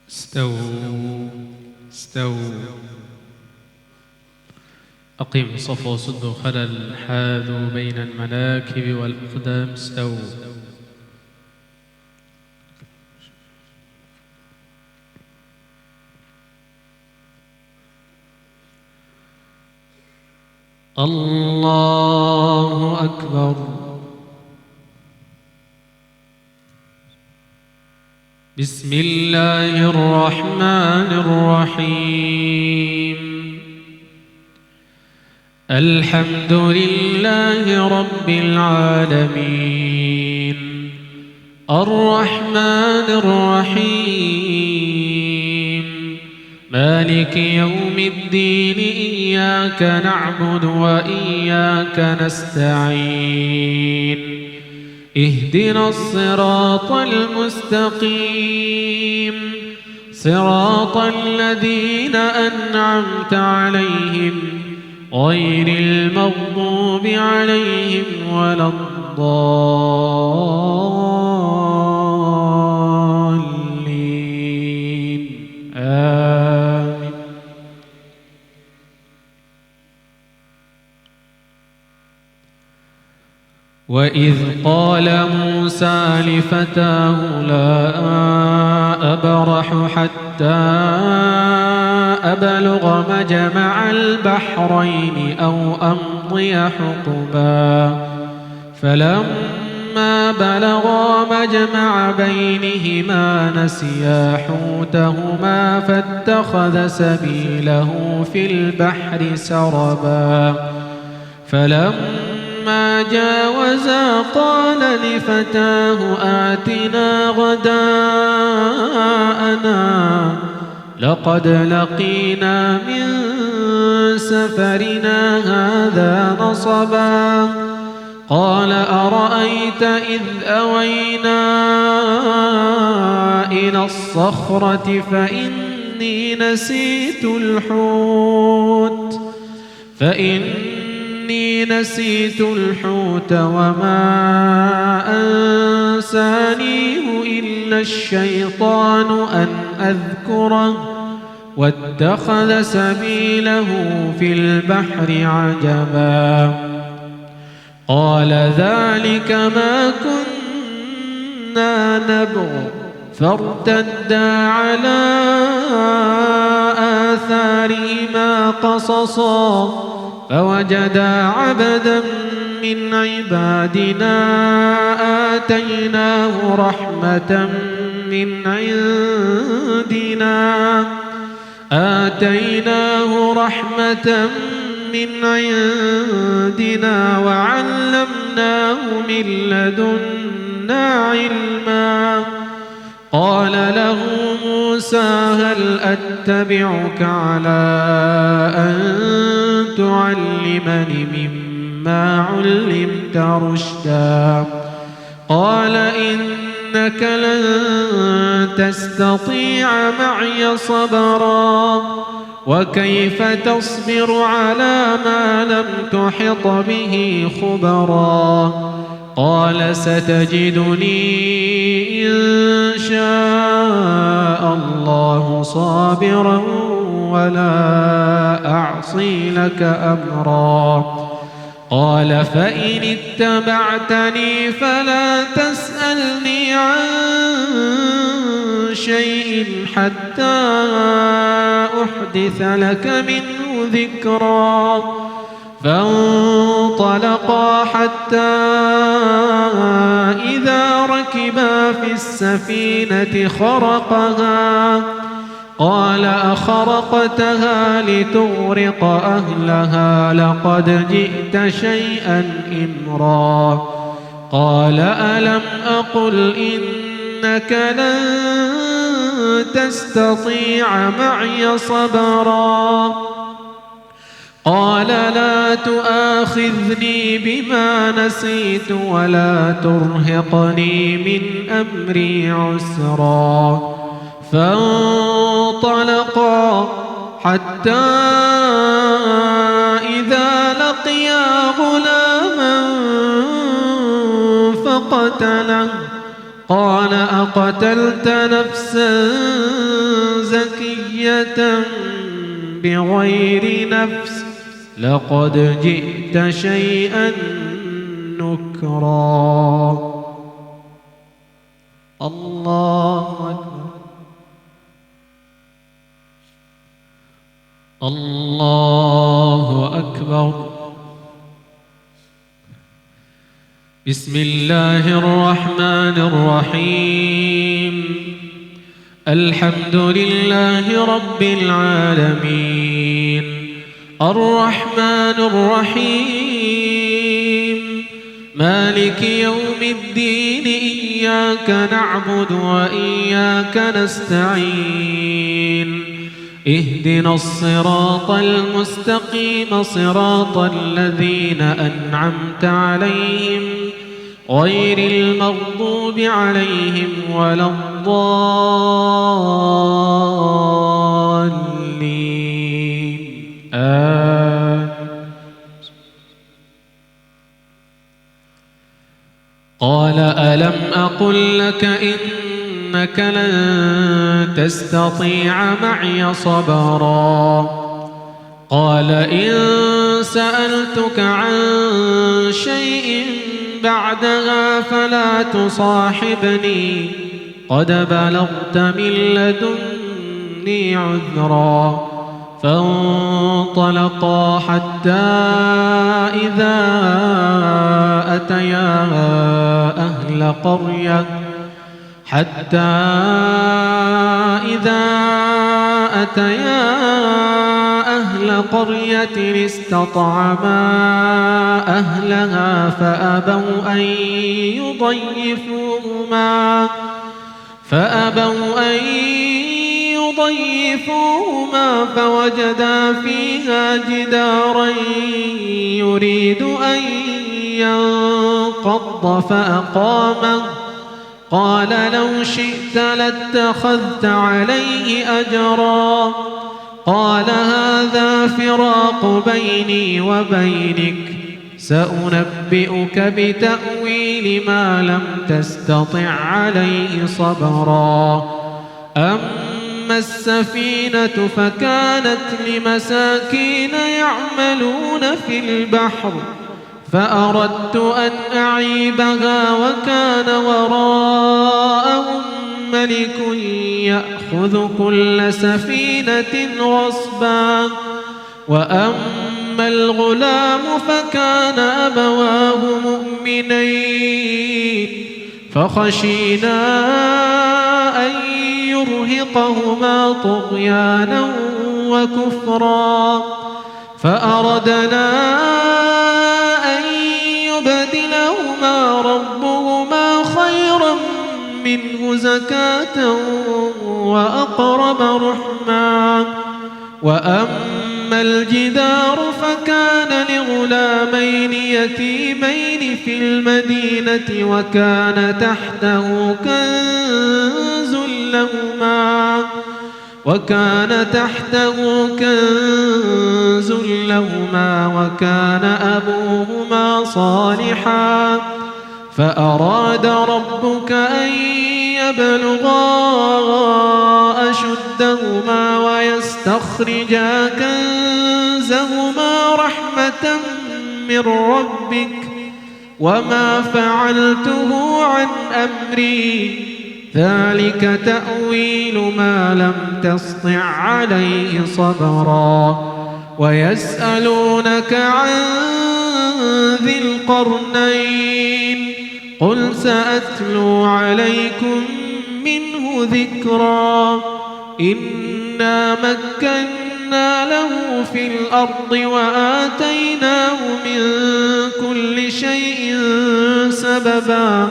استووا استووا. أقيموا الصف وسدوا خلل، حاذوا بين المناكب والأقدام. استووا. الله أكبر. بسم الله الرحمن الرحيم. الحمد لله رب العالمين، الرحمن الرحيم، مالك يوم الدين. إياك نعبد وإياك نستعين. اهدنا الصراط المستقيم، صراط الذين أنعمت عليهم غير المغضوب عليهم ولا الضالين. آمين. وإذ قال موسى لفتاه لا أبرح حتى أبلغ مجمع البحرين أو أمضي حقبا، فلما بلغا مجمع بينهما نسيا حوتهما فاتخذ سبيله في البحر سربا. فلما جاوزا قال لفتاه آتنا غداءنا لقد لقينا من سفرنا هذا نصبا. قال أرأيت إذ أوينا إلى الصخرة فإني نسيت الحوت وما أنسانيه إلا الشيطان أن أذكره واتخذ سبيله في البحر عجبا. قال ذلك ما كنا نبغ فارتدا على آثارهما قصصا فوجدا عبدا من عبادنا آتيناه رحمة من عندنا وعلمناه من لدنا علما. قال له موسى هل أتبعك على أن تعلمني مما علمت رشدا؟ قال إنك لن تستطيع معي صبرا وكيف تصبر على ما لم تحط به خبرا؟ قال ستجدني إن شاء الله صابرا ولا أعصي لك أمرا. قال فإن اتبعتني فلا تسألني عن شيء حتى أحدث لك منه ذكرا. فانطلقا حتى إذا ركبا في السفينة خرقها. قال أخرقتها لتغرق أهلها لقد جئت شيئا إمرا. قال ألم أقل إنك لن تستطيع معي صبرا؟ قال لا تؤاخذني بما نسيت ولا ترهقني من أمري عسرا. فانطلقا حتى إذا لقيا غلاما فقتله. قال أقتلت نفسا نفسية بغير نفس لقد جئت شيئا نكرا. الله أكبر. الله أكبر. بسم الله الرحمن الرحيم. الحمد لله رب العالمين الرحمن الرحيم مالك يوم الدين إياك نعبد وإياك نستعين اهدنا الصراط المستقيم صراط الذين أنعمت عليهم غير المغضوب عليهم ولا الضالين قال ألم أقل لك إنك لن تستطيع معي صبرا قال إن سألتك عن شيء بعدها فلا تصاحبني قد بلغت من لدني عذرا فانطلقا حتى إذا أتيا أهل قرية استطعما أهلها فأبوا أن يضيفوهما فوجدا فيها جدارا يريد أن ينقض فأقامه قال لو شئت لاتخذت عليه أجرا قال هذا فراق بيني وبينك سأنبئك بتأويل ما لم تستطع عليه صبرا أما السفينة فكانت لمساكين يعملون في البحر فأردت أن أعيبها وكان وراءهم ملك يأخذ كل سفينة غصبا وأما الغلام فكان أبواه مؤمنين فخشينا أن يرهقهما طغيانا وكفرا فأردنا أن يبدلهما ربهما خيرا منه زكاة وأقرب رحما وأما الجدار فكان لغلامين يتيمين في المدينة وكان تحته كنز لهما وكان أبوهما صالحا فأراد ربك أن يبلغا أشدهما ويستخرجا كنزهما رحمة من ربك وما فعلته عن أمري ذلك تأويل ما لم تسطع عليه صبرا ويسألونك عن ذي القرنين قل سأتلو عليكم منه ذكرا إنا مكنا له في الأرض وآتيناه من كل شيء سببا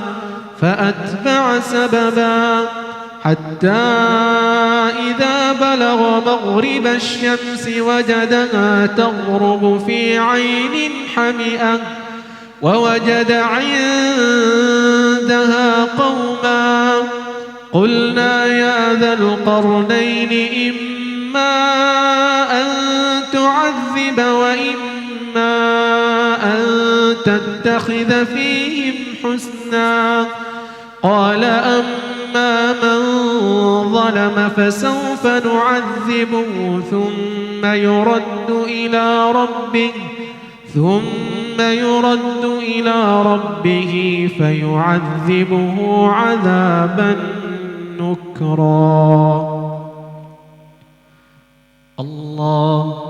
فأتبع سببا حتى إذا بلغ مغرب الشمس وجدها تغرب في عين حمئة ووجد عندها قوما قلنا يا ذا القرنين إما أن تعذب وإما أن تتخذ فيهم حسنا قال أما وأما من ظلم فسوف نعذبه ثم يرد إلى ربه فيعذبه عذابا نكرا. الله.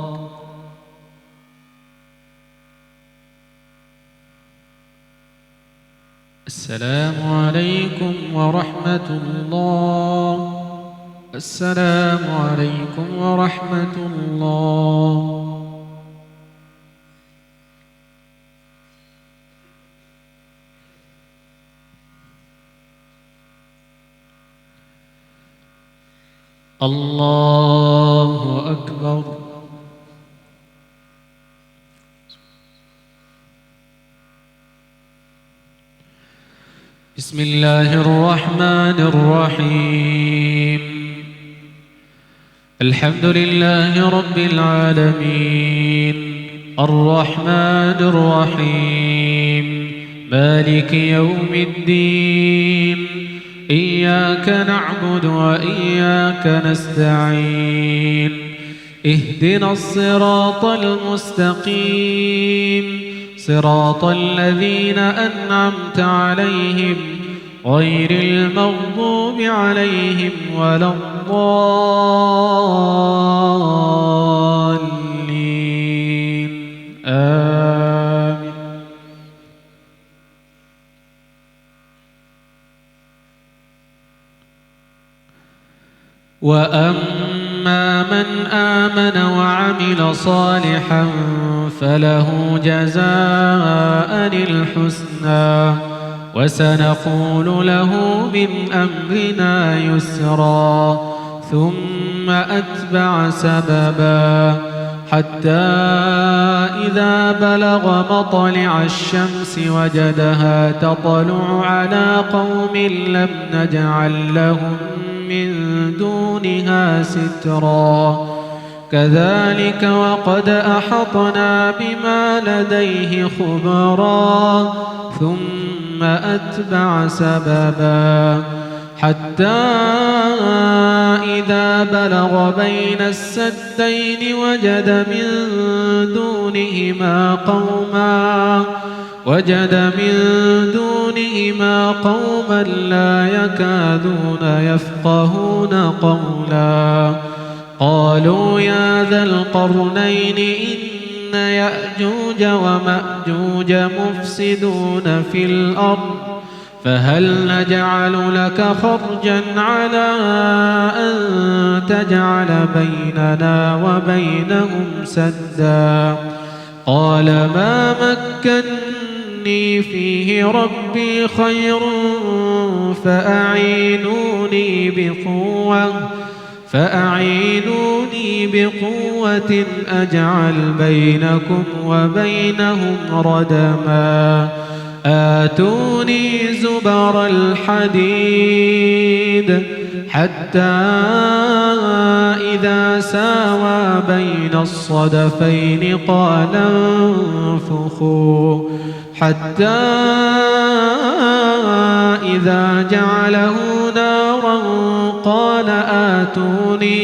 السلام عليكم ورحمة الله. السلام عليكم ورحمة الله. الله أكبر. بسم الله الرحمن الرحيم. الحمد لله رب العالمين الرحمن الرحيم مالك يوم الدين إياك نعبد وإياك نستعين اهدنا الصراط المستقيم صراط الذين أنعمت عليهم غير المغضوب عليهم ولا الضالين آمين. وأما من آمن وعمل صالحا فله جزاء الحسنى وسنقول له من أمرنا يسرا ثم أتبع سببا حتى إذا بلغ مطلع الشمس وجدها تطلع على قوم لم نجعل لهم من دونها سترا كذلك وقد أحطنا بما لديه خبرا ثم أتبع سببا حتى إذا بلغ بين السدين وجد من دونهما قوما لا يكادون يفقهون قولا قالوا يا ذا القرنين إن يأجوج ومأجوج مفسدون في الأرض فهل نجعل لك خرجا على أن تجعل بيننا وبينهم سدا قال ما مكني فيه ربي خير فأعينوني بقوة أجعل بينكم وبينهم ردما آتوني زبر الحديد حتى إذا ساوى بين الصدفين قال انفخوا حتى إذا جعله نارا قال آتوني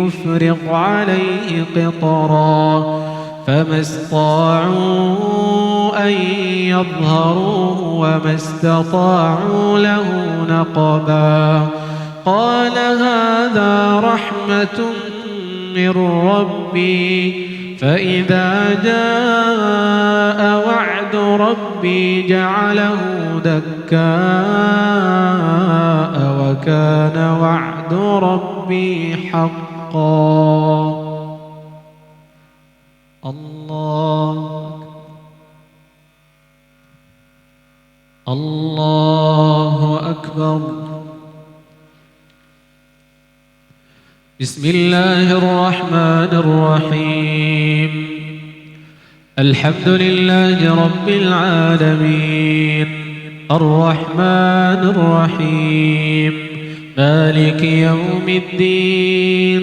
أفرغ عليه قطرا فما استطاعوا أن يظهروه وما استطاعوا له نقبا قال هذا رحمة من ربي فإذا جاء وعد ربي جعله دكاء وكان وعد ربي حقا. الله أكبر. بسم الله الرحمن الرحيم الحمد لله رب العالمين الرحمن الرحيم مالك يوم الدين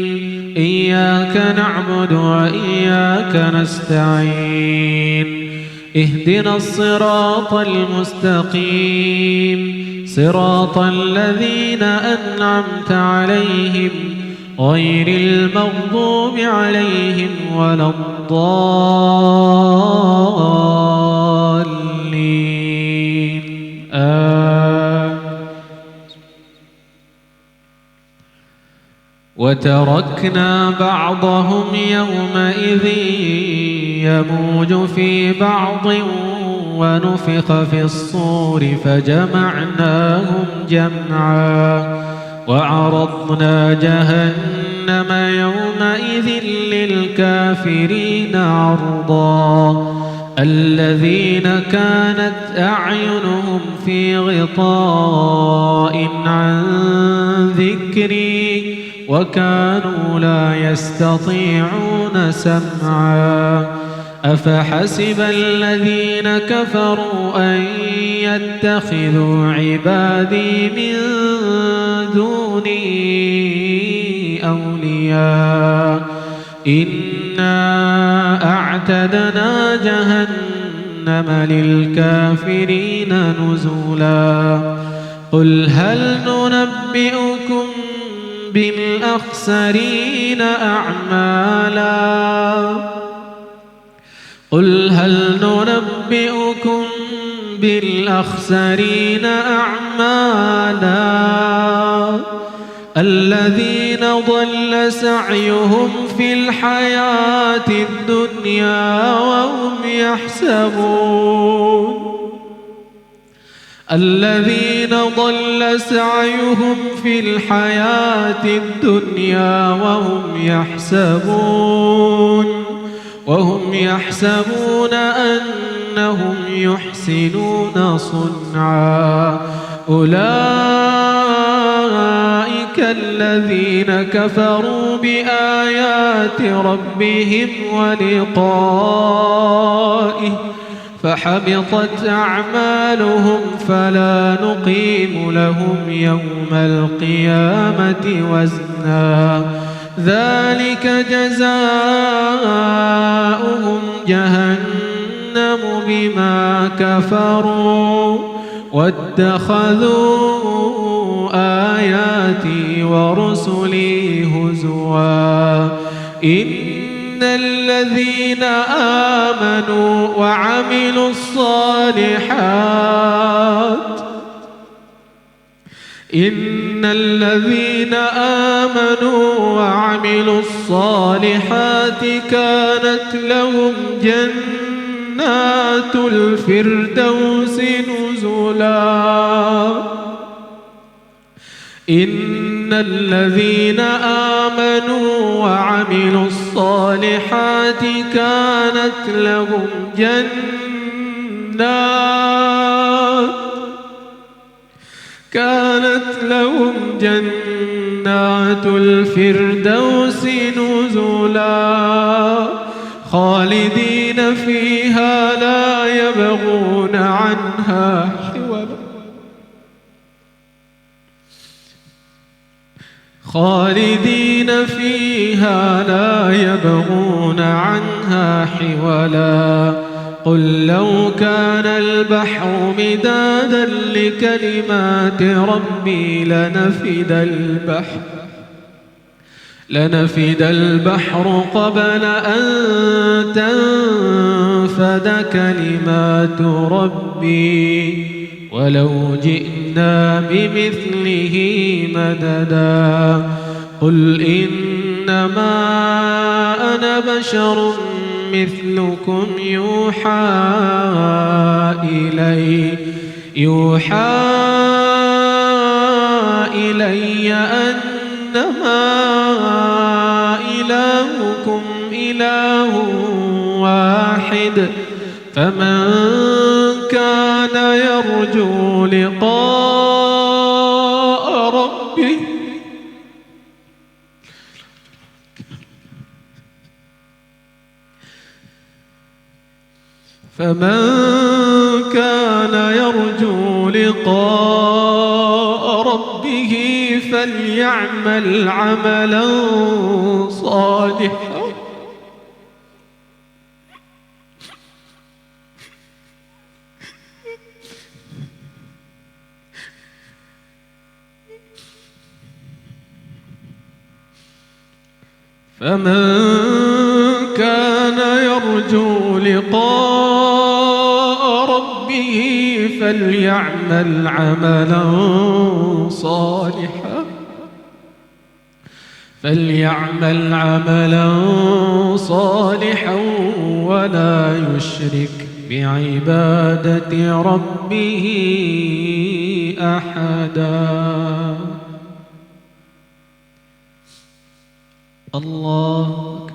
إياك نعبد وإياك نستعين اهدنا الصراط المستقيم صراط الذين أنعمت عليهم غير المغضوب عليهم ولا الضالين وتركنا بعضهم يومئذ يموج في بعض ونفخ في الصور فجمعناهم جمعا وعرضنا جهنم يومئذ للكافرين عرضا الذين كانت أعينهم في غطاء عن ذكري وكانوا لا يستطيعون سمعا أفحسب الذين كفروا أن يتخذوا عبادي من دوني أولياء إنا أعتدنا جهنم للكافرين نزلا قل هل ننبئكم بالأخسرين أعمالا قل هل ننبئكم بالأخسرين أعمالا الذين ضل سعيهم في الحياة الدنيا وهم يحسبون الذين ضل سعيهم في الحياة الدنيا وهم يحسبون أنهم يحسنون صنعا أولئك الذين كفروا بآيات ربهم ولقائه فحبطت أعمالهم فلا نقيم لهم يوم القيامة وزنا ذلك جزاؤهم جهنم بما كفروا واتخذوا آياتي ورسلي هزوا إن الذين آمنوا وعملوا الصالحات كانت لهم جنات الفردوس نزلا إن الذين آمنوا وعملوا الصالحات كانت لهم جنات الفردوس نزلا خالدين فيها لا يبغون عنها حولا قل لو كان البحر مدادا لكلمات ربي لنفد البحر قبل أن تنفد كلمات ربي ولو جئنا بمثله مددا قل إنما أنا بشر مثلكم يوحى إلي أنما إلهكم إله واحد فمن كان يرجو لقاء ربه فليعمل عملا صالحا فمن كان يرجو لقاء ربه فليعمل عملا صالحا ولا يشرك بعبادة ربه أحدا. الله أكبر.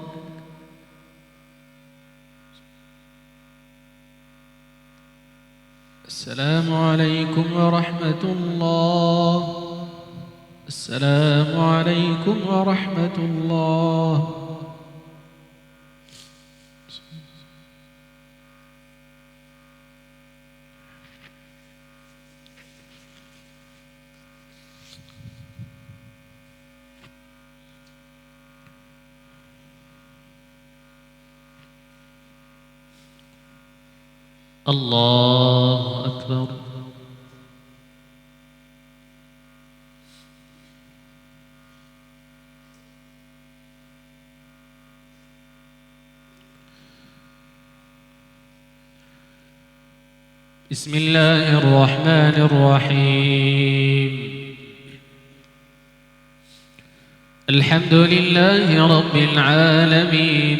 السلام عليكم ورحمة الله. السلام عليكم ورحمة الله. الله أكبر. بسم الله الرحمن الرحيم. الحمد لله رب العالمين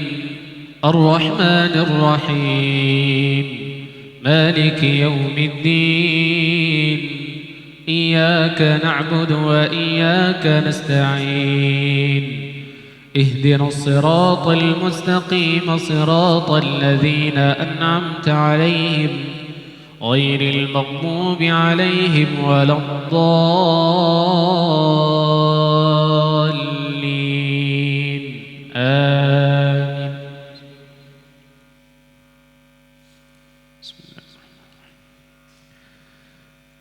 الرحمن الرحيم مالك يوم الدين إياك نعبد وإياك نستعين اهدنا الصراط المستقيم صراط الذين أنعمت عليهم غير المغضوب عليهم ولا الضالين آمين.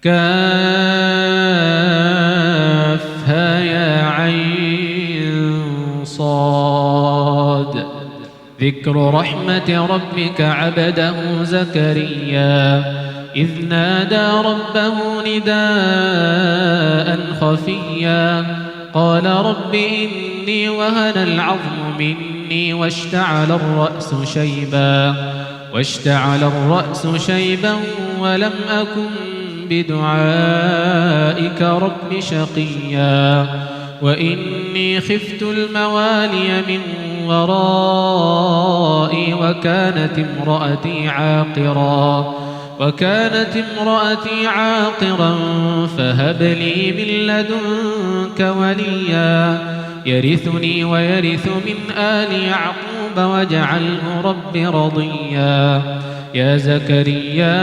كافها يا عين صاد ذكر رحمة ربك عبده زكريا إذ نادى ربه نداء خفيا قال رب إني وهن العظم مني واشتعل الرأس شيبا ولم أكن بدعائك رب شقيا وإني خفت الموالي من ورائي وكانت امرأتي عاقرا فهب لي من لدنك وليا يرثني ويرث من آل يعقوب واجعله رب رضيا. يا زكريا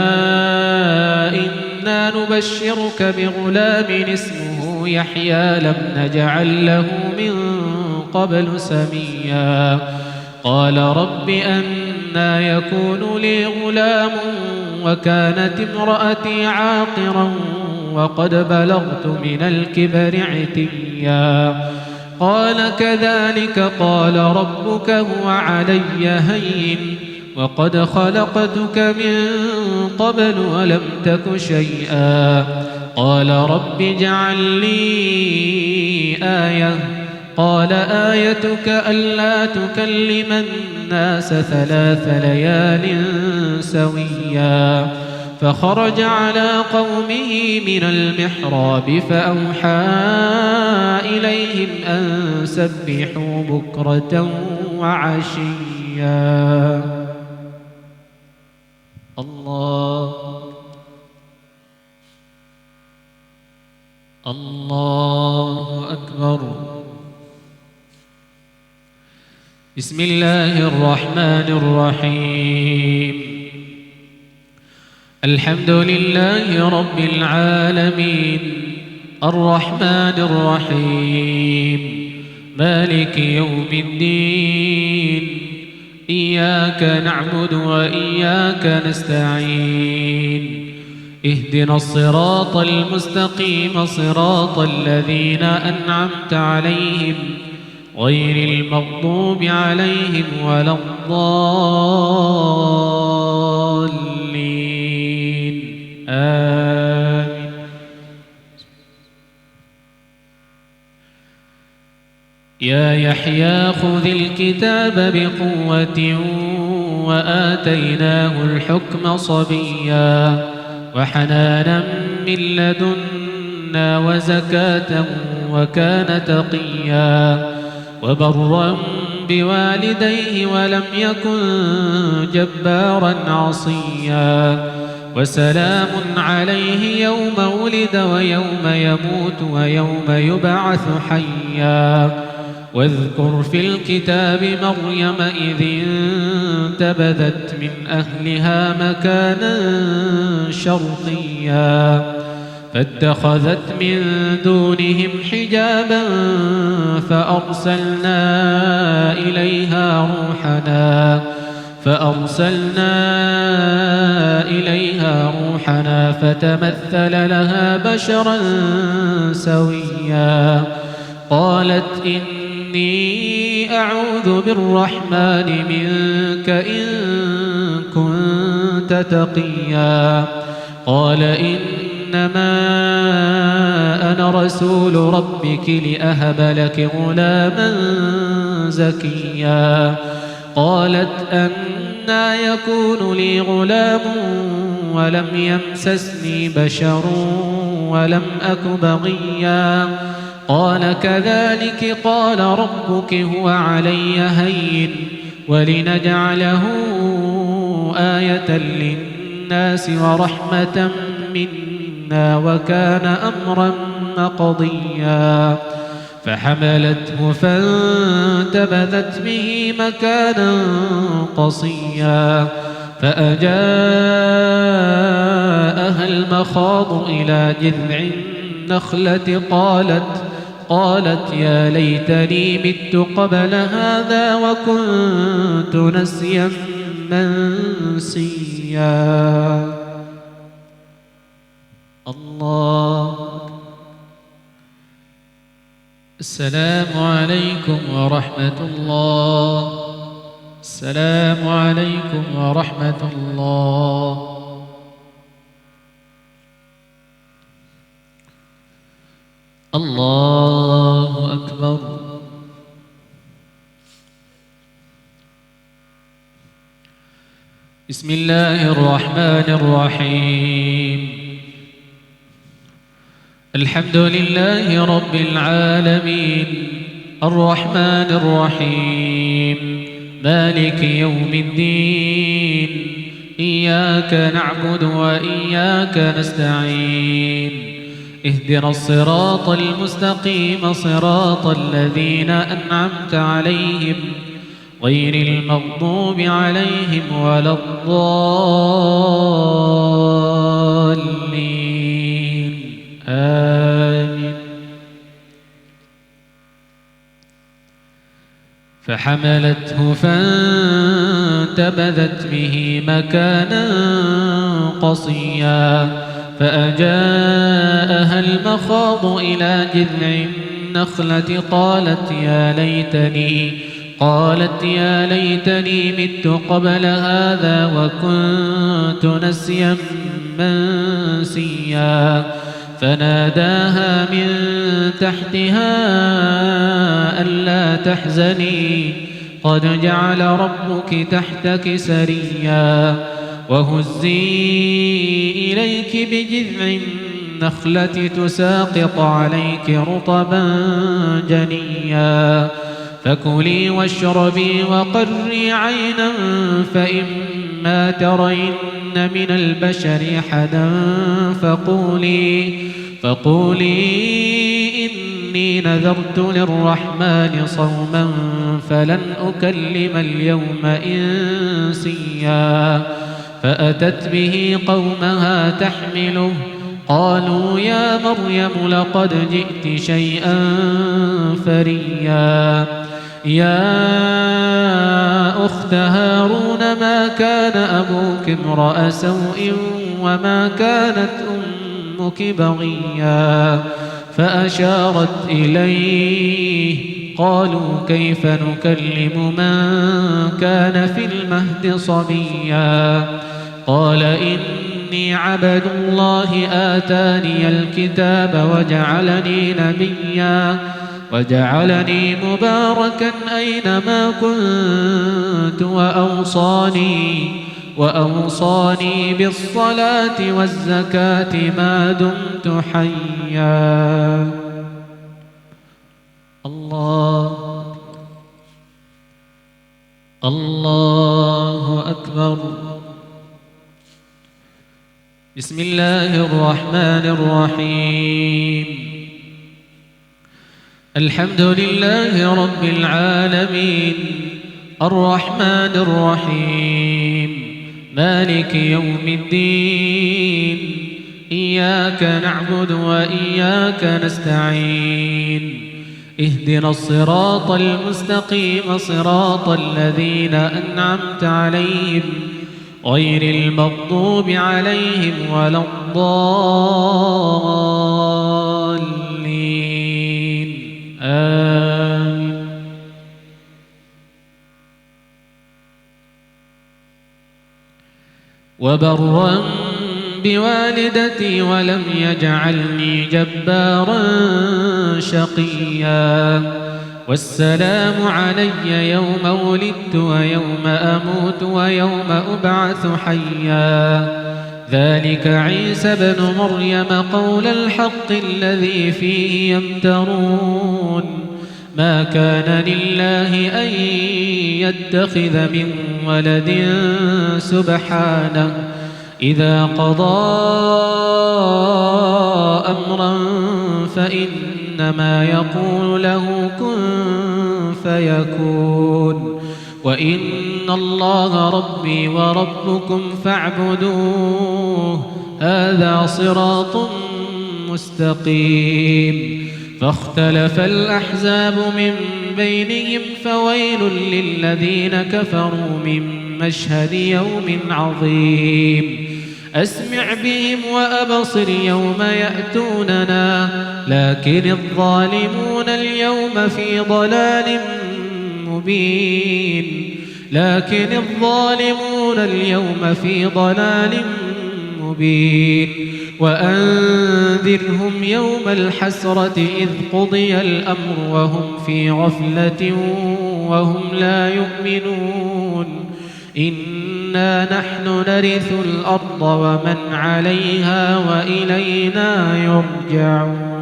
إنا نبشرك بغلام اسمه يحيى لم نجعل له من قبل سميا قال رب أنى يكون لي غلام وكانت امرأتي عاقرا وقد بلغت من الكبر عتيا قال كذلك قال ربك هو علي هين وقد خلقتك من قبل ولم تك شيئا قال رب اجعل لي آية قال آيتك ألا تكلم الناس 3 ليال سويا فخرج على قومه من المحراب فأوحى إليهم أن سبحوا بكرة وعشيا. الله أكبر. بسم الله الرحمن الرحيم. الحمد لله رب العالمين الرحمن الرحيم مالك يوم الدين إياك نعبد وإياك نستعين اهدنا الصراط المستقيم صراط الذين أنعمت عليهم غير المغضوب عليهم ولا الضالين آمين. ' يا يحيى خذ الكتاب بقوة وآتيناه الحكم صبيا وحنانا من لدنا وزكاة وكان تقيا وبرا بوالديه ولم يكن جبارا عصيا وسلام عليه يوم ولد ويوم يموت ويوم يبعث حيا واذكر في الكتاب مريم إذ انتبذت من أهلها مكانا شرقيا فاتخذت من دونهم حجابا فأرسلنا إليها روحنا فتمثل لها بشرا سويا قالت إني أعوذ بالرحمن منك إن كنت تقيا قال إنما أنا رسول ربك لأهب لك غلاما زكيا قالت أنى يكون لي غلام ولم يمسسني بشر ولم أك بغيا قال كذلك قال ربك هو علي هين ولنجعله آية للناس ورحمة منا وكان أمرا مقضيا فحملته فانتبذت به مكانا قصيا فأجاءها المخاض إلى جذع النخلة قالت يا ليتني مت قبل هذا وكنت نسيا منسيا الله. السلام عليكم ورحمة الله. السلام عليكم ورحمة الله. الله أكبر. بسم الله الرحمن الرحيم. الحمد لله رب العالمين الرحمن الرحيم مالك يوم الدين إياك نعبد وإياك نستعين اهدنا الصراط المستقيم صراط الذين أنعمت عليهم غير المغضوب عليهم ولا الضالين آمين. فحملته فانتبذت به مكانا قصيا فأجاءها المخاض إلى جذع النخلة قالت يا ليتني مت قبل هذا وكنت نسيا منسيا فناداها من تحتها ألا تحزني قد جعل ربك تحتك سريا وهزي إليك بجذع النخلة تساقط عليك رطبا جنيا فكلي واشربي وقري عينا فإما ترين من البشر أحدا فقولي إني نذرت للرحمن صوما فلن أكلم اليوم إنسيا فأتت به قومها تحمله قالوا يا مريم لقد جئت شيئا فريا يا أخت هارون ما كان أبوك امرأ سوء وما كانت أمك بغيا فأشارت إليه قالوا كيف نكلم من كان في المهد صبيا قال إني عبد الله آتاني الكتاب وجعلني نبيا وجعلني مباركا أينما كنت وأوصاني بالصلاة والزكاة ما دمت حيا. الله أكبر. بسم الله الرحمن الرحيم. الحمد لله رب العالمين الرحمن الرحيم مالك يوم الدين إياك نعبد وإياك نستعين اهدنا الصراط المستقيم صراط الذين أنعمت عليهم غير المغضوب عليهم ولا الضالين آمين. وبرا بوالدتي ولم يجعلني جبارا شقيا. والسلام علي يوم ولدت ويوم أموت ويوم أبعث حيا. ذلك عيسى بن مريم قول الحق الذي فيه يمترون. ما كان لله أن يتخذ من ولد سبحانه إذا قضى أمرا فإنما يقول له كن فيكون. وإن الله ربي وربكم فاعبدوه هذا صراط مستقيم. فاختلف الأحزاب من بينهم فويل للذين كفروا من مشهد يوم عظيم. أسمع بهم وأبصر يوم يأتوننا لكن الظالمون اليوم في ضلال مبين. وأنذرهم يوم الحسرة إذ قضي الأمر وهم في غفلة وهم لا يؤمنون. إنا نحن نرث الأرض ومن عليها وإلينا يرجعون.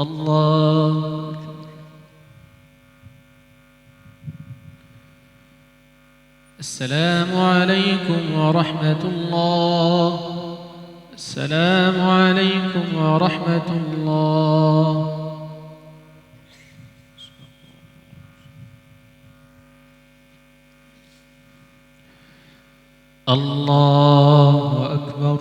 الله. السلام عليكم ورحمة الله. السلام عليكم ورحمة الله. الله أكبر.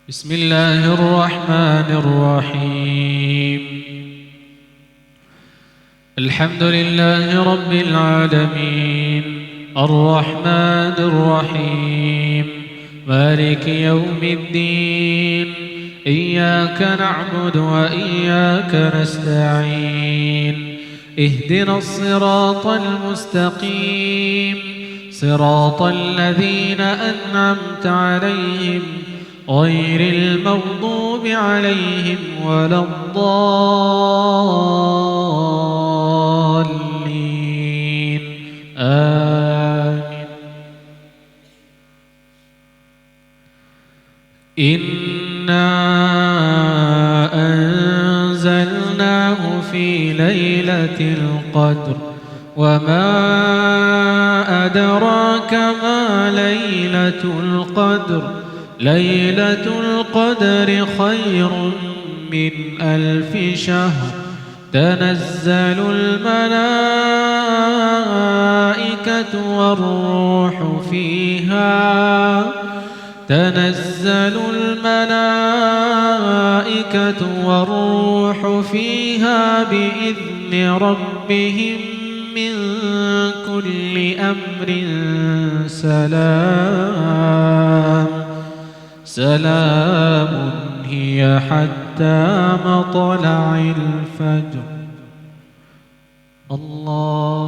بسم الله الرحمن الرحيم. الحمد لله رب العالمين الرحمن الرحيم مالك يوم الدين إياك نعبد وإياك نستعين اهدنا الصراط المستقيم صراط الذين أنعمت عليهم غير المغضوب عليهم ولا الضالين آمين. إنا أنزلناه في ليلة القدر وما أدراك ما ليلة القدر ليلة القدر خير من 1000 شهر تنزل الملائكة والروح فيها بإذن ربهم من كل أمر سلام هي حتى مطلع الفجر. الله.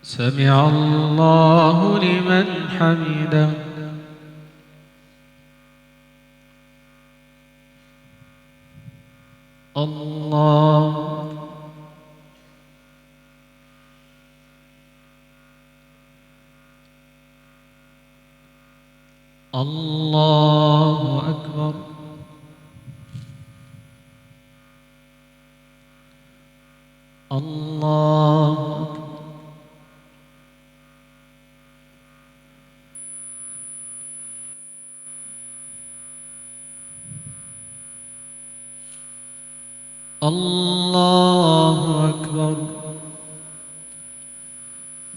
سمع الله لمن حمده. الله الله أكبر. الله أكبر. الله أكبر.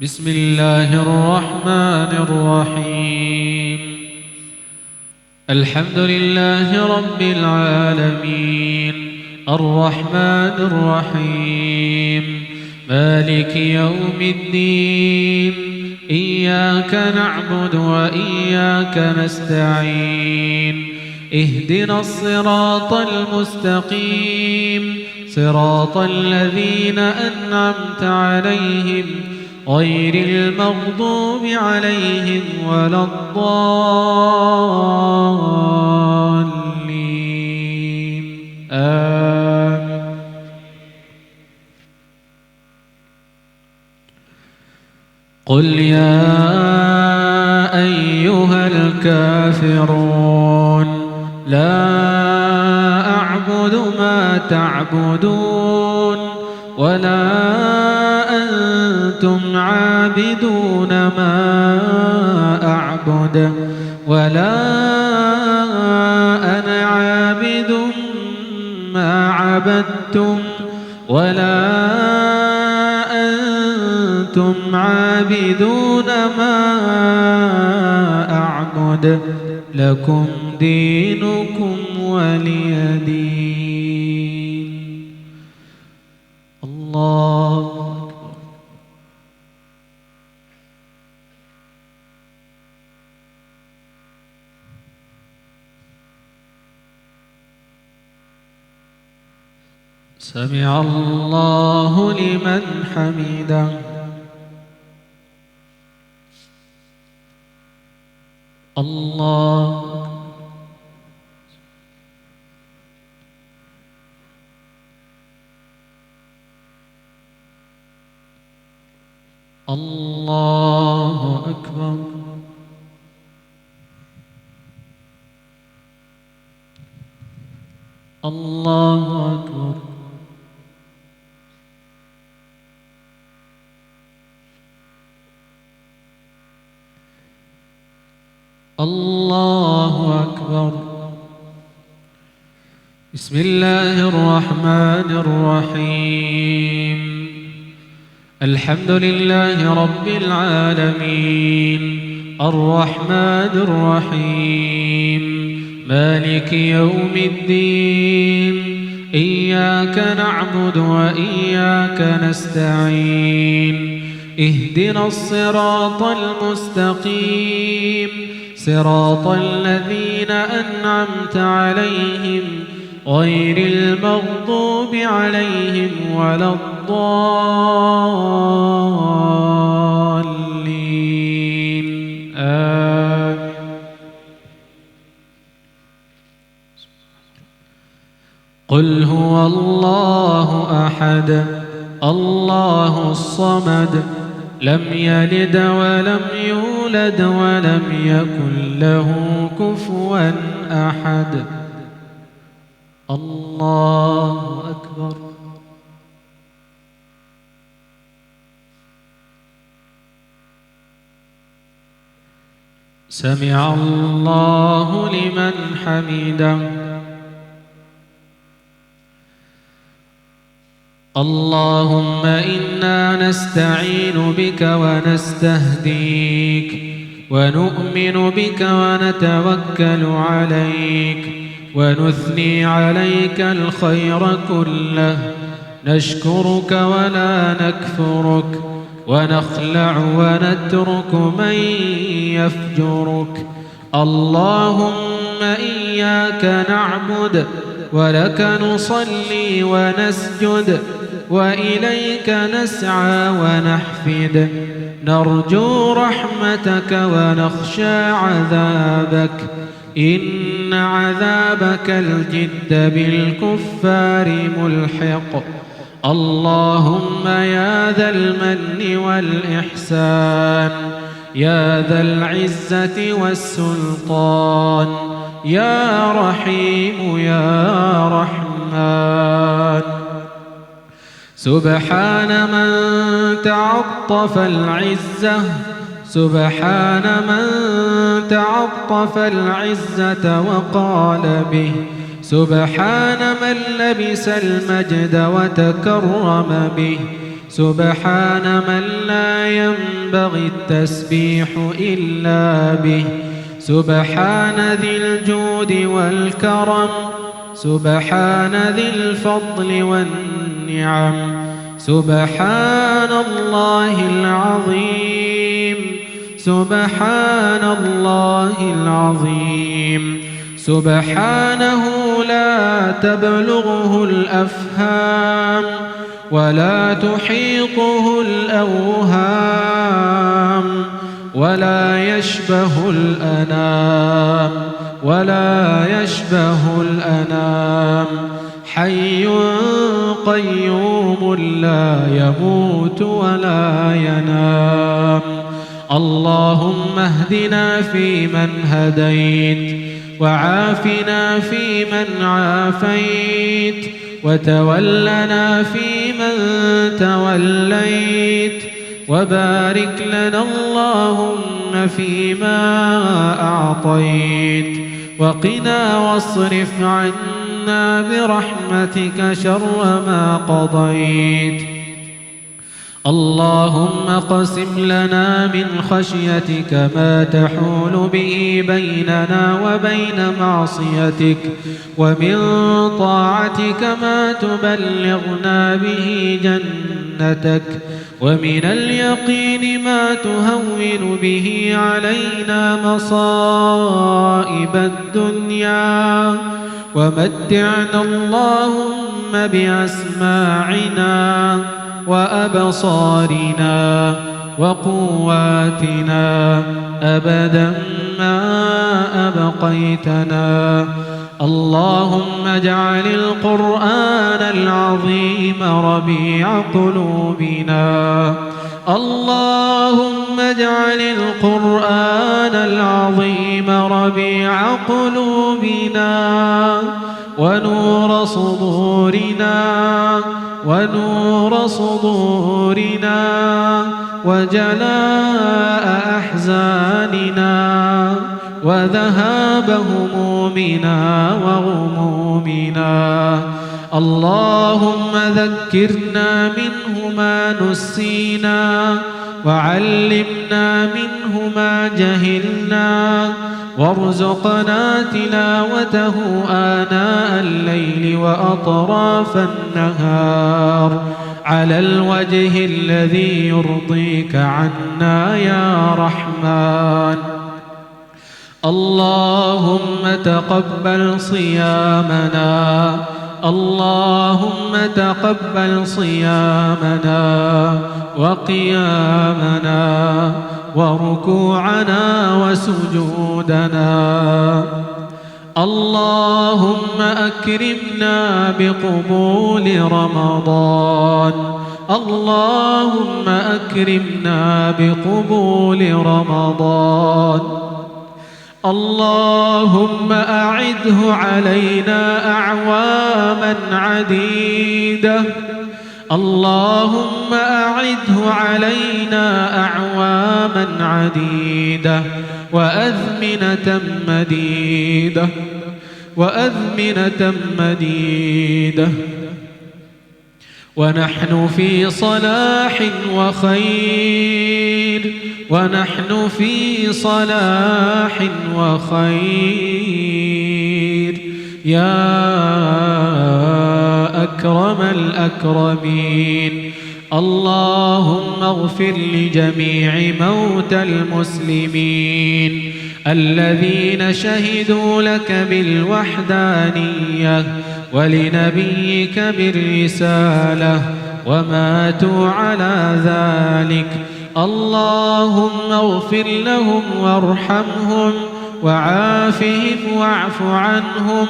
بسم الله الرحمن الرحيم. الحمد لله رب العالمين الرحمن الرحيم مالك يوم الدين إياك نعبد وإياك نستعين اهدنا الصراط المستقيم صراط الذين أنعمت عليهم غير المغضوب عليهم ولا الضالين آمين. قل يا أيها الكافرون لا أعبد ما تعبدون ولا أنتم عابدون ما أعبد ولا أنا عابد ما عبدتم ولا أنتم عابدون ما أعبد لكم دينكم ولي دين. الله أكبر. سمع الله لمن حمده. الله الله أكبر. الله أكبر. الله أكبر. بسم الله الرحمن الرحيم. الحمد لله رب العالمين الرحمن الرحيم مالك يوم الدين إياك نعبد وإياك نستعين اهدنا الصراط المستقيم صراط الذين أنعمت عليهم غير المغضوب عليهم ولا الضالين آمين. قل هو الله أحد الله الصمد لم يلد ولم يولد ولم يكن له كفوا أحد. الله أكبر. سمع الله لمن حمده. اللهم إنا نستعين بك ونستهديك ونؤمن بك ونتوكل عليك ونثني عليك الخير كله نشكرك ولا نكفرك ونخلع ونترك من يفجرك. اللهم إياك نعبد ولك نصلي ونسجد وإليك نسعى ونحفد، نرجو رحمتك ونخشى عذابك، إن عذابك الجد بالكفار ملحق. اللهم يا ذا المن والإحسان، يا ذا العزة والسلطان، يا رحيم يا رحمن. سبحان من تعطف العزة، سبحان من تعطف العزة وقال به، سبحان من لبس المجد وتكرم به، سبحان من لا ينبغي التسبيح إلا به، سبحان ذي الجود والكرم، سبحان ذي الفضل والنعم، سبحان الله العظيم، سبحان الله العظيم، سبحانه لا تبلغه الأفهام ولا تحيطه الأوهام، ولا يشبه الأنام، ولا يشبه الأنام، حي قيوم لا يموت ولا ينام. اللهم اهدنا فيمن هديت، وعافنا فيمن عافيت، وتولنا فيمن توليت، وبارك لنا اللهم فيما أعطيت، وقنا واصرف عنا برحمتك شر ما قضيت. اللهم اقسم لنا من خشيتك ما تحول به بيننا وبين معصيتك، ومن طاعتك ما تبلغنا به جنتك، ومن اليقين ما تهون به علينا مصائب الدنيا، ومتعنا اللهم بأسماعنا وأبصارنا وقواتنا أبدا ما أبقيتنا. اللهم اجعل القرآن العظيم ربيع قلوبنا، اللهم اجعل القرآن العظيم ربيع قلوبنا ونور صدورنا، ونور صدورنا، وجلاء أحزاننا، وذهاب همومنا وغمومنا. اللهم ذكرنا منه ما نسينا، وعلمنا منه ما جهلنا، وارزقنا تلاوته آناء الليل وأطراف النهار على الوجه الذي يرضيك عنا يا رحمن. اللهم تقبل صيامنا، اللهم تقبل صيامنا وقيامنا وركوعنا وسجودنا. اللهم أكرمنا بقبول رمضان، اللهم أكرمنا بقبول رمضان. اللهم أعده علينا أعواما عديدة، اللهم أعده علينا أعواما عديدة وأزمنة مديدة، وأزمنة مديدة، ونحن في صلاح وخير، ونحن في صلاح وخير يا أكرم الأكرمين. اللهم اغفر لجميع موتى المسلمين الذين شهدوا لك بالوحدانية ولنبيك بالرسالة وماتوا على ذلك. اللهم اغفر لهم وارحمهم وعافهم واعف عنهم.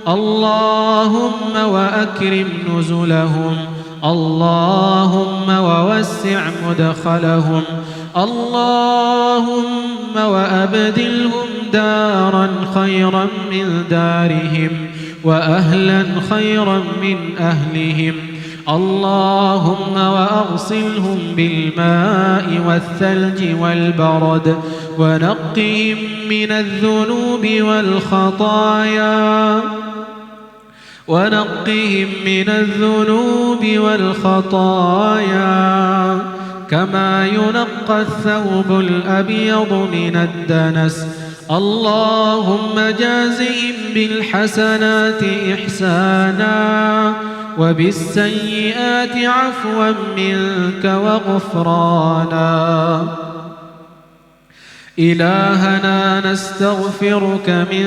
اللهم وأكرم نزلهم. اللهم ووسع مدخلهم. اللهم وأبدلهم دارا خيرا من دارهم وأهلا خيرا من أهلهم. اللهم وأغسلهم بالماء والثلج والبرد ونقهم من الذنوب والخطايا كما ينقى الثوب الأبيض من الدنس. اللهم جازهم بالحسنات إحسانا وبالسيئات عفوا منك وغفرانا. إلهنا نستغفرك من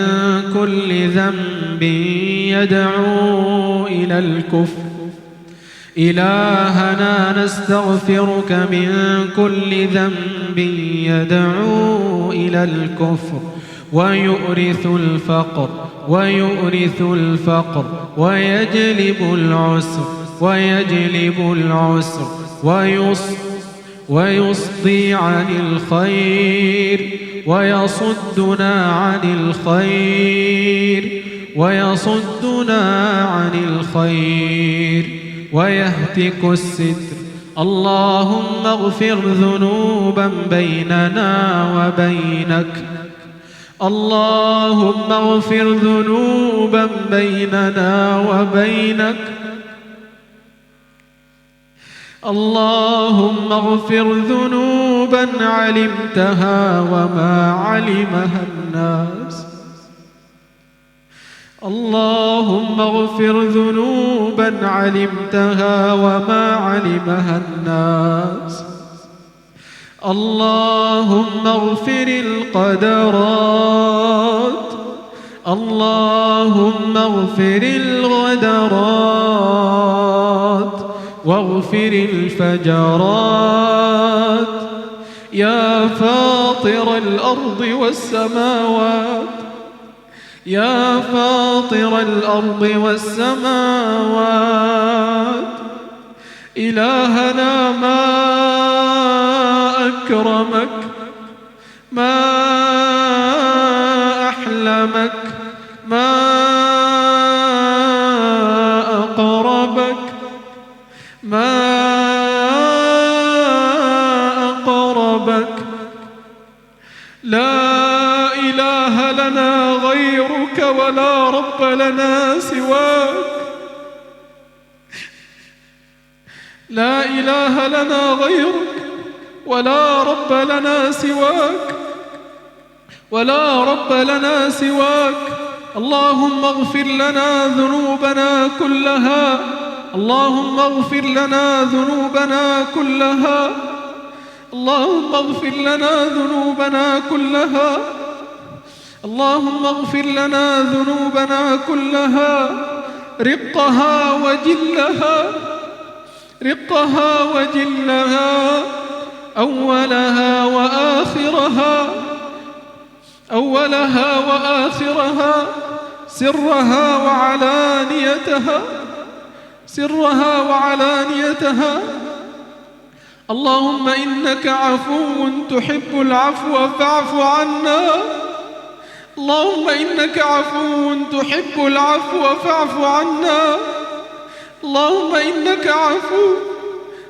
كل ذنب يدعو إلى الكفر. إلهنا نستغفرك من كل ذنب يدعو إلى الكفر ويورث الفقر ويجلب العسر ويصدي عن الخير ويصدنا عن الخير ويهتك الستر. اللهم اغفر ذنوبا بيننا وبينك. اللهم اغفر ذنوبا بيننا وبينك. اللهم اغفر ذنوبا علمتها وما علمها الناس. اللهم اغفر ذنوبا علمتها وما علمها الناس. اللهم اغفر القدرات. اللهم اغفر الغدرات واغفر الفجرات. يا فاطر الأرض والسماوات، يا فاطر الأرض والسماوات، إلهنا ما أكرمك، ما أحلمك، ما أقربك، ما أقربك. لا إله لنا غيرك ولا رب لنا سواك. لا إله لنا غيرك ولا رب لنا سواك، ولا رب لنا سواك. اللهم اغفر لنا ذنوبنا كلها. اللهم اغفر لنا ذنوبنا كلها. اللهم اغفر لنا ذنوبنا كلها. اللهم اغفر لنا ذنوبنا كلها، رقها وجلها، رقها وجلها، أولها وآخرها، أولها وآخرها، سرها وعلانيتها، سرها وعلانيتها. اللهم إنك عفو تحب العفو فاعف عنا. اللهم إنك عفو تحب العفو فاعف عنا. اللهم إنك عفو،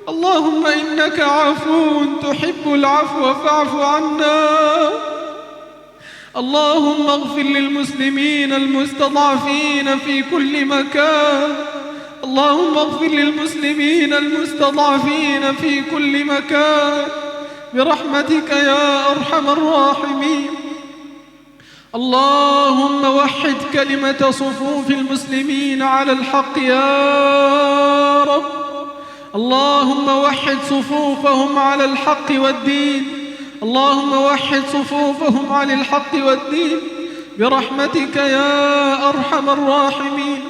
اللهم إنك عفو تحب العفو فاعف عنا. اللهم اغفر للمسلمين المستضعفين في كل مكان. اللهم اغفر للمسلمين المستضعفين في كل مكان برحمتك يا أرحم الراحمين. اللهم وحد كلمة صفوف المسلمين على الحق يا رب. اللهم وحد صفوفهم على الحق والدين. اللهم وحد صفوفهم على الحق والدين برحمتك يا أرحم الراحمين.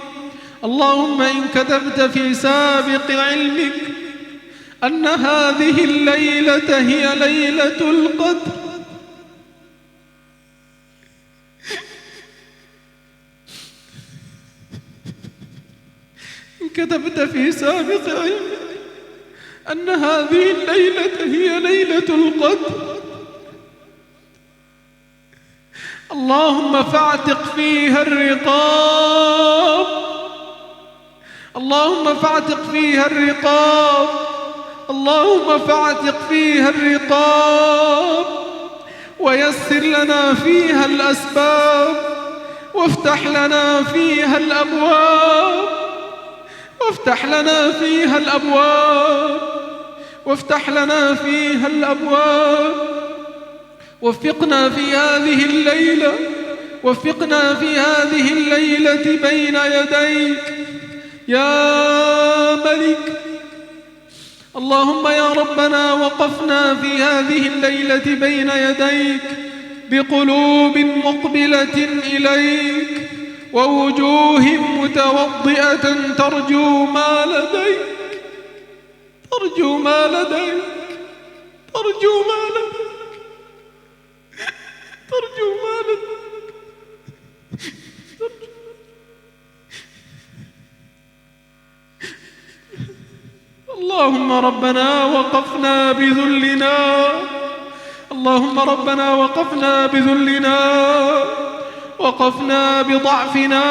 اللهم إن كتبت في سابق علمك أن هذه الليلة هي ليلة القدر. كتبت في سابق علمك أن هذه الليلة هي ليلة القدر. اللهم فاعتق فيها الرقاب، اللهم فاعتق فيها الرقاب، اللهم فاعتق فيها الرقاب، ويسر لنا فيها الأسباب، وافتح لنا فيها الأبواب، وافتح لنا فيها الأبواب، وافتح لنا فيها الأبواب. وفقنا في هذه الليلة، وفقنا في هذه الليلة بين يديك يا ملك. اللهم يا ربنا وقفنا في هذه الليلة بين يديك بقلوب مقبلة إليك ووجوه متوضئة ترجو ما لديك، ترجو ما لديك، ترجو ما لديك، ترجو ما لديك. اللهم ربنا وقفنا بذلنا، اللهم ربنا وقفنا بذلنا، وقفنا بضعفنا،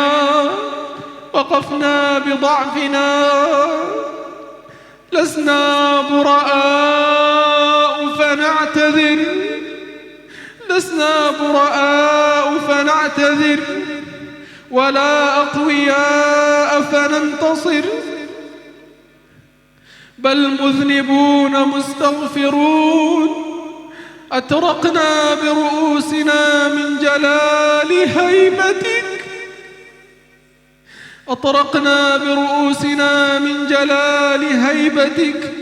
وقفنا بضعفنا. لسنا براء فنعتذر، لسنا براء فنعتذر، ولا أقوياء فننتصر، بل مذنبون مستغفرون. أترقنا برؤوسنا من جلال هيبتك، أطرقنا برؤوسنا من جلال هيبتك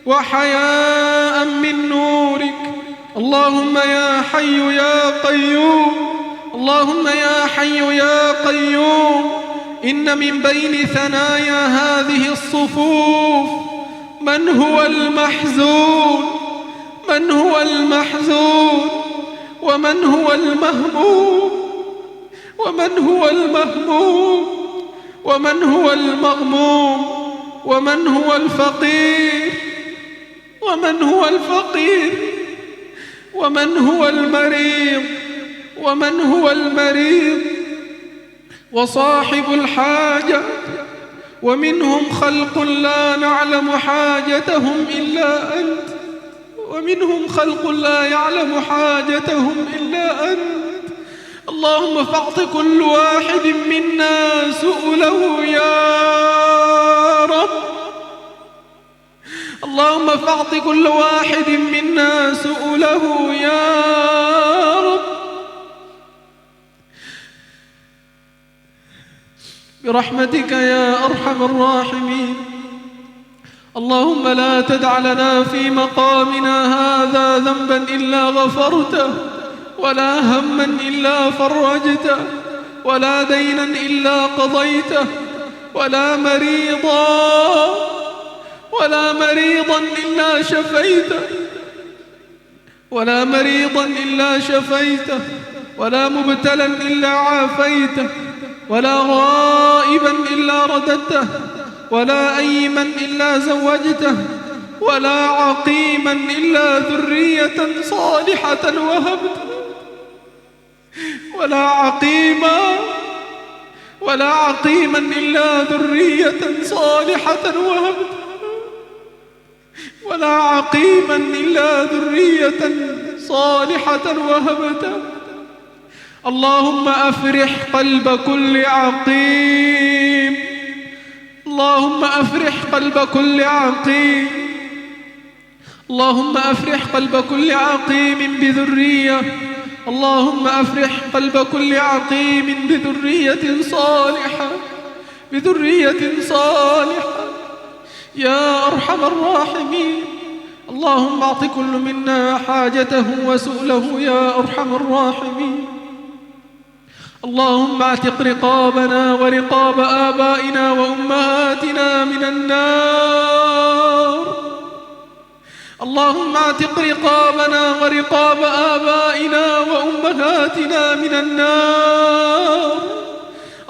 وحياء من نورك. اللهم يا حي يا قيوم، اللهم يا حي يا قيوم، إن من بين ثنايا هذه الصفوف من هو المحزون، من هو المحزون، ومن هو المهموم، ومن هو المهموم، ومن هو المغموم، ومن هو الفقير، ومن هو الفقير، ومن هو المريض، ومن هو المريض، وصاحب الحاجة. ومنهم خلق لا نعلم حاجتهم إلا أنت، ومنهم خلق لا يعلم حاجتهم إلا أنت. اللهم فاعط كل واحد منا سؤله يا رب، اللهم فاعط كل واحد منا سؤله يا رب، برحمتك يا أرحم الراحمين. اللهم لا تدع لنا في مقامنا هذا ذنبا إلا غفرته، ولا هما إلا فرجته، ولا دينا إلا قضيته، ولا مريضا إلا شفيته، ولا مريضا إلا شفيته، ولا مبتلا إلا عافيته، ولا غائبا إلا رددته، ولا أيما إلا زوجته، ولا عقيما إلا ذرية صالحة وهبته، ولا عقيما إلا ذرية صالحة وهبته، ولا عقيما إلا ذرية صالحة وهبته. اللهم أفرح قلب كل عقيم، اللهم أفرح قلب كل عقيم، اللهم أفرح قلب كل عقيم بذرية، اللهم أفرح قلب كل عقيم بذرية صالحة، بذرية صالحة يا أرحم الراحمين. اللهم أعط كل منا حاجته وسؤله يا أرحم الراحمين. اللهم اعتق رقابنا ورقاب آبائنا وأمهاتنا من النار، اللهم اعتق رقابنا ورقاب آبائنا وأمهاتنا من النار.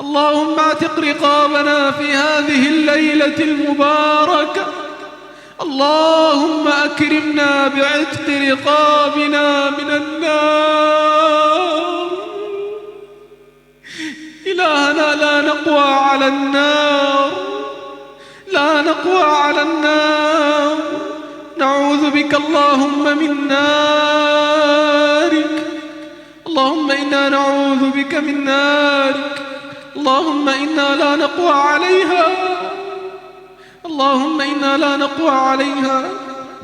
اللهم اعتق رقابنا في هذه الليلة المباركة. اللهم أكرمنا بعتق رقابنا من النار. إلهنا لا نقوى على النار، لا نقوى على النار. نعوذ بك اللهم من نارك. اللهم إنا نعوذ بك من نارك. اللهم إنا لا نقوى عليها. اللهم إنا لا نقوى عليها،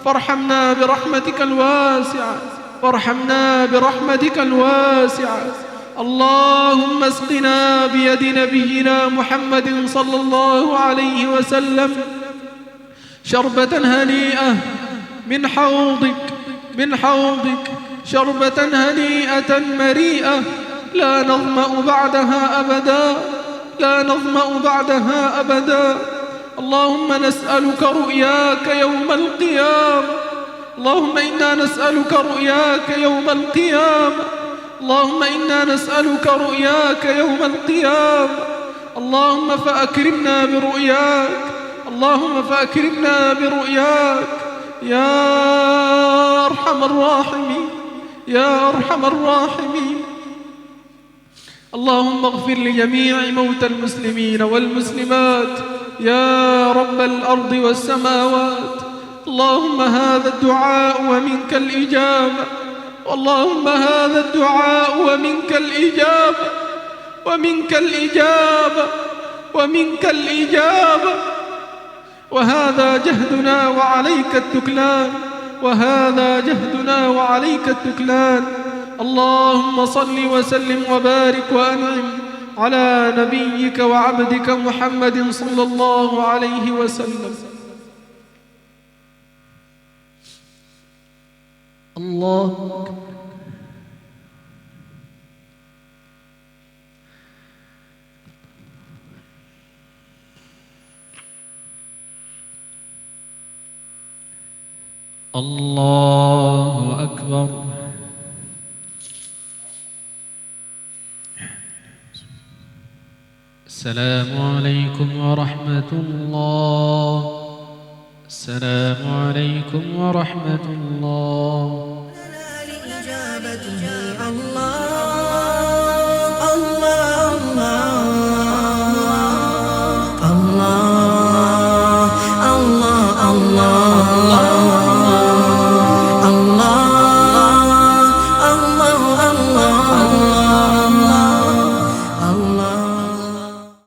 فارحمنا برحمتك الواسعة، وارحمنا برحمتك الواسعة. اللهم اسقنا بيد نبينا محمد صلى الله عليه وسلم شربة هنيئة من حوضك شربة هنيئة مريئة لا نظمأ بعدها أبدا، لا نظمأ بعدها أبدا. اللهم نسألك رؤياك يوم القيامة. اللهم إنا نسألك رؤياك يوم القيامة. اللهم إنا نسألك رؤياك يوم القيامة. اللهم فأكرمنا برؤياك. اللهم فأكرمنا برؤياك يا أرحم الراحمين، يا أرحم الراحمين. اللهم اغفر لجميع موتى المسلمين والمسلمات يا رب الأرض والسماوات. اللهم هذا الدعاء ومنك الإجابة. اللهم هذا الدعاء ومنك الإجابة، ومنك الإجابة، ومنك الإجابة. وهذا جهدنا وعليك التكلان، وهذا جهدنا وعليك التكلان. اللهم صل وسلم وبارك وأنعم على نبيك وعبدك محمد صلى الله عليه وسلم. الله أكبر. الله أكبر. السلام عليكم ورحمة الله. السلام عليكم ورحمة الله. لإجابتها